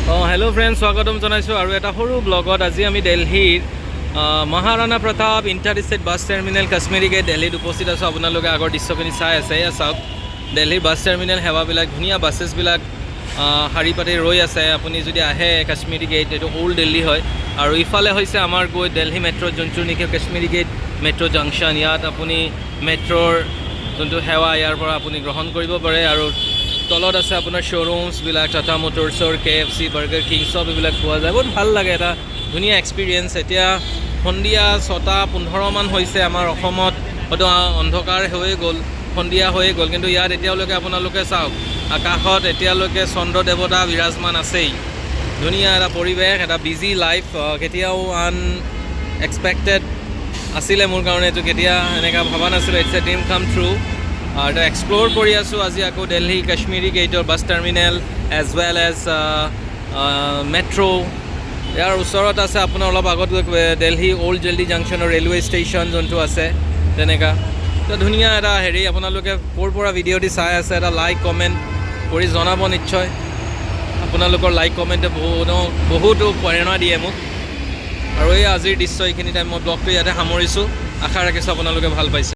Hello' friend, স্বাগতম জনাইছোঁ আৰু এটা সৰু ব্লগত। আজি আমি দিল্লীৰ Maharana Pratap interstate bus terminal Kashmere gate দিল্লীত উপস্থিত আছোঁ। আপোনালোকে আগৰ দৃশ্যখিনি চাই আছে। এয়া চাওক, দিল্লীৰ বাছ টাৰ্মিনেল সেৱাবিলাক ধুনীয়া, বাছেছবিলাক শাৰী পাতি ৰৈ আছে। আপুনি যদি আহে কাশ্মীৰী গেট, এইটো অল্ড দিল্লী হয়। আৰু ইফালে হৈছে আমাৰ গৈ দিল্লী মেট্ৰ' যোনটো নেকি কাশ্মীৰী গেট মেট্ৰ' জাংচন। ইয়াত আপুনি মেট্ৰ'ৰ যোনটো সেৱা ইয়াৰ পৰা আপুনি গ্ৰহণ কৰিব পাৰে। আৰু তলত আছে আপোনাৰ শ্ব'ৰুমছবিলাক, টাটা মটৰ্ছৰ, KFC, বাৰ্গাৰ কিং, চব এইবিলাক পোৱা যায়। বহুত ভাল লাগে, এটা ধুনীয়া এক্সপিৰিয়েঞ্চ। এতিয়া সন্ধিয়া 6:15 হৈছে। আমাৰ অসমত হয়তো অন্ধকাৰ হৈয়ে গ'ল, সন্ধিয়া হৈয়ে গ'ল, কিন্তু ইয়াত এতিয়ালৈকে আপোনালোকে চাওক, আকাশত এতিয়ালৈকে চন্দ্ৰ দেৱতা বিৰাজমান আছেই। ধুনীয়া এটা পৰিৱেশ, এটা বিজি লাইফ। কেতিয়াও আনএক্সপেক্টেড আছিলে মোৰ কাৰণে এইটো, কেতিয়া এনেকুৱা ভবা নাছিলোঁ। It's a dream come true. এটা এক্সপ্ল'ৰ কৰি আছোঁ আজি আকৌ দিল্লী কাশ্মীৰী গেটৰ bus terminal as well as metro'. ইয়াৰ ওচৰত আছে আপোনাৰ অলপ আগত দিল্লী অল্ড দিল্লী জাংচনৰ ৰেলৱে ষ্টেচন যোনটো আছে, তেনেকুৱা এটা ধুনীয়া এটা হেৰি। আপোনালোকে ক'ৰ পৰা ভিডিঅ'টি চাই আছে, এটা লাইক কমেণ্ট কৰি জনাব নিশ্চয়। আপোনালোকৰ লাইক কমেণ্টে বহুতো প্ৰেৰণা দিয়ে মোক। আৰু এই আজিৰ দৃশ্য, এইখিনি টাইম মই ব্লগটো ইয়াতে সামৰিছোঁ। আশা ৰাখিছোঁ আপোনালোকে ভাল পাইছে।